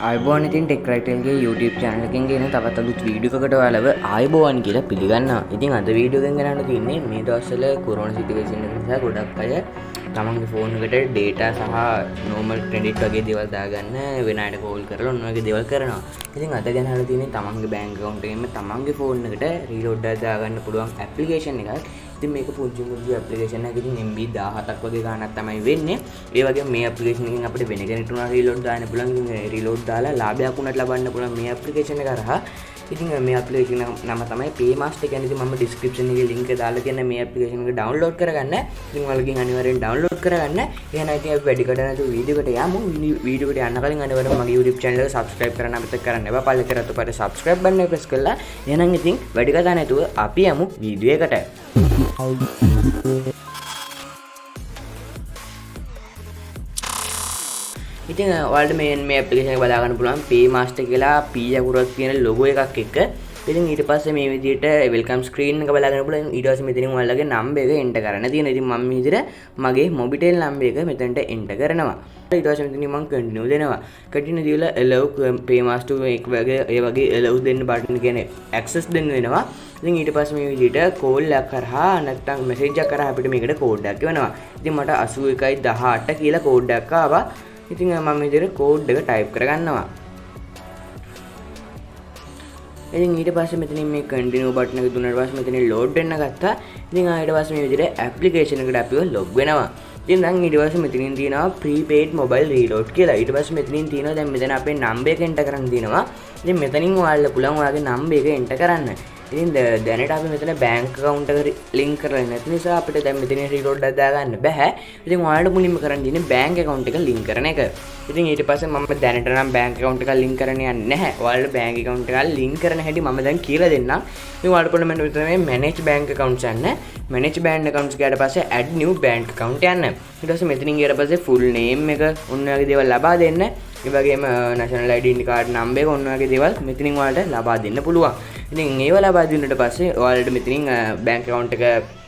ආයුබෝවන් ඉතින් TechRight එකේ YouTube channel එකෙන් ගෙන තවත් අලුත් වීඩියෝ එකකට ඔයාලව ආයුබෝවන් කියලා පිළිගන්නවා. ඉතින් අද වීඩියෝ එකෙන් ගන්න තියෙන්නේ මේ දවස්වල කොරෝනා සිටුේෂන් එක නිසා ගොඩක් අය තමන්ගේ ෆෝන් එකට data සහ normal credit වගේ දේවල් දාගන්න වෙන අයට කෝල් කරලා ඔන්න ඔයගේ දේවල් කරනවා. ඉතින් අද ගන්නලා තියෙන්නේ තමන්ගේ bank account එකෙන්ම තමන්ගේ ෆෝන් එකට reload එකක් දාගන්න පුළුවන් application එකක්. ඉතින් මේක පුංචි application එකක්. ඉතින් MB 17ක් වගේ ගාණක් තමයි වෙන්නේ. ඒ වගේම මේ application එකෙන් අපිට වෙන කෙනෙකුට උනා reload දාන්න පුළුවන්. ඉතින් reload දාලා ලාභයක් උනත් ලබන්න පුළුවන් මේ application එක හරහා. ඉතින් මේ application නම තමයි Paymaster කියන්නේ. ඉතින් මම description එකේ link එක දාලා තියෙන මේ application එක download කරගන්න. ඉතින් ඔයාලගෙන් අනිවාර්යෙන් download කරගන්න. එහෙනම් ඉතින් අපි වැඩි කට නැතුව වීඩියෝ එකට යමු. වීඩියෝ එකට යන්න කලින් අනිවාර්යෙන් මගේ YouTube channel එක subscribe කරන්න අමතක කරන්න එපා. පල්ලේ කරත් උඩ subscribe button එක press කරලා එහෙනම් ඉතින් වැඩි කට නැතුව අපි යමු වීඩියෝ එකට. ඉතින් ඔයාලට මේ ඇප්ලිකේෂන් එක බලා ගන්න පුළුවන් Paymaster කියලා P අකුරක් තියෙන logo එකක් එක්ක. ඉතින් ඊට පස්සේ මේ විදිහට welcome screen එක බලා ගන්න පුළුවන්. ඊට පස්සේ මෙතනින් ඔයාලගේ number එක enter කරන්න තියෙනවා. ඉතින් මම මේ විදිහට මගේ mobitel number එක මෙතනට enter කරනවා. ඊට පස්සේ මෙතනින් මම continue දෙනවා. continue දීලා allow Paymaster එක වගේ ඒ වගේ allow දෙන්න button කියන්නේ access දෙන්න වෙනවා. ඉතින් ඊට පස්සේ මේ විදිහට call එකක් කරහා නැත්නම් message එකක් කරහා අපිට මේකට code එකක් එවනවා. ඉතින් මට 81.18 කියලා code එකක් ආවා. ඉතින් මම මේ විදිහට code එක type කරගන්නවා. ඉතින් ඊට පස්සේ මෙතනින් මේ continue button එක දුන්නාට පස්සේ මෙතනින් load වෙන්න ගත්තා. ඉතින් ඊට පස්සේ මේ විදිහට application එකට අපිව log වෙනවා. ඉතින් දැන් ඊට පස්සේ මෙතනින් තියෙනවා prepaid mobile reload කියලා. ඊට පස්සේ මෙතනින් තියෙනවා දැන් මෙතන අපේ number එක enter කරන්න තියෙනවා. ඉතින් මෙතනින් ඔයාලට පුළුවන් ඔයාගේ number එක enter කරන්න. ඉතින් දැනට අපි මෙතන bank account එක link කරලා නැති නිසා අපිට දැන් මෙතන reload එකක් දාගන්න බෑ. ඉතින් ඔයාලට මුලින්ම කරන්න තියෙන්නේ bank account එක link කරන එක. ඉතින් ඊට පස්සේ මම දැනට නම් bank account එක link කරන්න යන්නේ නැහැ. ඔයාලට bank account එක link කරන හැටි මම දැන් කියලා දෙන්නම්. ඉතින් ඔයාලට පුළුවන් මෙතන මේ manage bank accounts යන්න. manage bank accounts ගියාට පස්සේ add new bank account යන්න. ඊට පස්සේ මෙතනින් ගියාට පස්සේ full name එක ඔන්න ඔයගේ දේවල් ලබා දෙන්න. ඒ වගේම national ID card number එක ඔන්න ඔයගේ දේවල් මෙතනින් ඔයාලට ලබා දෙන්න පුළුවන්. ඉතින් ඒව ලබා දුන්නට පස්සේ ඔයාලට මෙතනින් bank account එක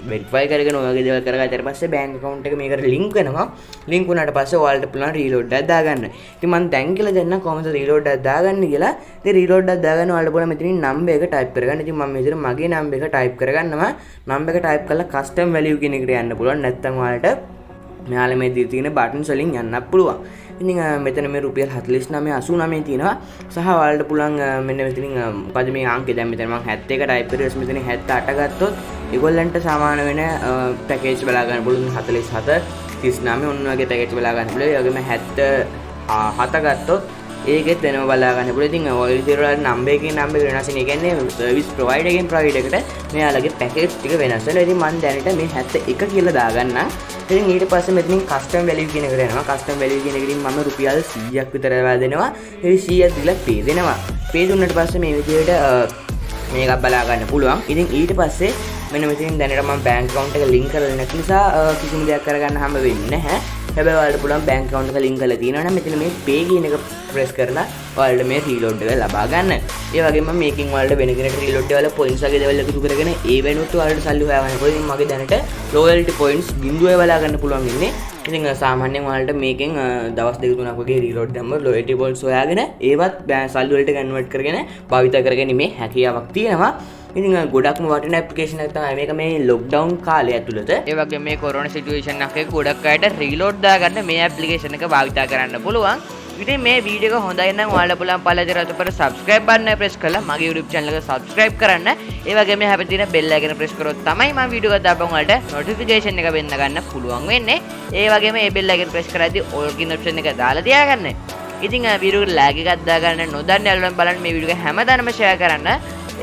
verify කරගෙන ඔයගේ දේවල් කරගත්තාට පස්සේ bank account එක මේකට link වෙනවා. link වුණාට පස්සේ ඔයාලට පුළුවන් reload එකක් දාගන්න. ඉතින් මම දැන් කියලා දෙන්නම් කොහොමද reload එකක් දාගන්නේ කියලා. ඉතින් reload එකක් දාගන්න ඔයාලට පුළුවන් මෙතනින් number එක type කරගන්න. ඉතින් මම මෙතන මගේ number එක type කරගන්නවා. number එක type කරලා custom value කියන එකට යන්න පුළුවන්. නැත්නම් ඔයාලට මෙයාලා මේ දී තියෙන buttons වලින් යන්නත් පුළුවන්. ඉතින් මෙතන මේ රුපියල් 49.89 තියෙනවා. සහ ඔයාලට පුළුවන් මෙන්න මෙතනින් මොකද මේ අංකය දැන් මෙතන මම 71 type කරලා ඊට මෙතනින් 78 ගත්තොත් ඒගොල්ලන්ට සමාන වෙන පැකේජ් බලා ගන්න පුළුවන් 47 39 ඔන්න වගේ පැකේජ් බලා ගන්න පුළුවන්. ඒ වගේම 77 ගත්තොත් ඒකෙත් වෙනම බලා ගන්න පුළුවන්. ඉතින් ඔය විදිහට වල නම්බර් එකකින් නම්බර් එක වෙනස් වෙන. ඒ කියන්නේ සර්විස් ප්‍රොවයිඩර් එකෙන් ප්‍රොවයිඩර් එකට මෙයාලගේ පැකේජ් ටික වෙනස් වෙනවා. ඉතින් මම දැනට මේ 71 කියලා දාගන්නම්. ඉතින් ඊට පස්සේ මෙතනින් custom value කියන එකට යනවා. custom value කියන එකකින් මම රුපියල් 100ක් විතර ලබා දෙනවා. ඒ 100ක් දීලා pay දෙනවා. pay දුන්නාට පස්සේ මේ විදිහට මේකක් බලා ගන්න පුළුවන්. ඉතින් ඊට පස්සේ මෙන්න මෙතනින් දැනට මම bank account එක link කරලා නැති නිසා කිසිම දෙයක් කරගන්න හැම වෙන්නේ නැහැ. හැබැයි ඔයාලට පුළුවන් bank account එක link කරලා තියෙනවා නම් මෙතන මේ pay කියන එක press කරලා ඔයාලට මේ reload එක ලබා ගන්න. ඒ වගේම මේකෙන් ඔයාලට වෙන කෙනෙක්ට reload වල points වගේ දේවල් එකතු කරගෙන ඒ වෙනුවට ඔයාලට සල්ලි හොයාගන්න පුළුවන්. ඉතින් මගේ දැනට loyalty points බිඳුවේ බලා ගන්න පුළුවන් ඉන්නේ. ඉතින් සාමාන්‍යයෙන් ඔයාලට මේකෙන් දවස් 2-3ක් වගේ reload දැම්මොත් loyalty points හොයාගෙන ඒවත් සල්ලි වලට convert කරගෙන භාවිත කරගැනීමේ හැකියාවක් තියෙනවා. ඉතින් ගොඩක්ම වටින ඇප්ලිකේෂන් එකක් තමයි මේක මේ ලොක්ඩවුන් කාලය ඇතුළත. ඒ වගේම මේ කොරෝනා සිටුේෂන් එකේ ගොඩක් අයට රීලෝඩ් දාගන්න මේ ඇප්ලිකේෂන් එක භාවිත කරන්න පුළුවන්. ඉතින් මේ වීඩියෝ එක හොඳයි නම් ඔයාලා පුළුවන් පළල රතුපර subscribe button එක press කරලා මගේ YouTube channel එක subscribe කරන්න. ඒ වගේම හැපෙ තියෙන bell icon එක press කරොත් තමයි මම වීඩියෝ එක දාපුවම ඔයාලට notification එක වෙන්න ගන්න පුළුවන් වෙන්නේ. ඒ වගේම මේ bell icon press කරද්දී all කියන option එක දාලා තියාගන්න. ඉතින් වීඩියෝ එක lag එකක් දාගන්න නොදන්න යාළුවන් බලන්න මේ වීඩියෝ එක හැමදාම share කරන්න.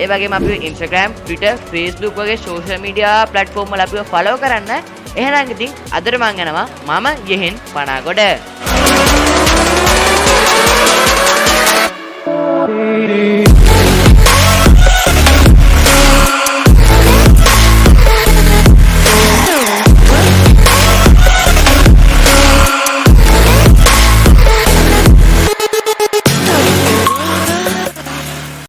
ඒ වගේම අපි Instagram, Twitter, Facebook වගේ social media platform වල අපිව follow කරන්න. එහෙනම් ඉතින් අදට මම යනවා මම yehen Panagoda.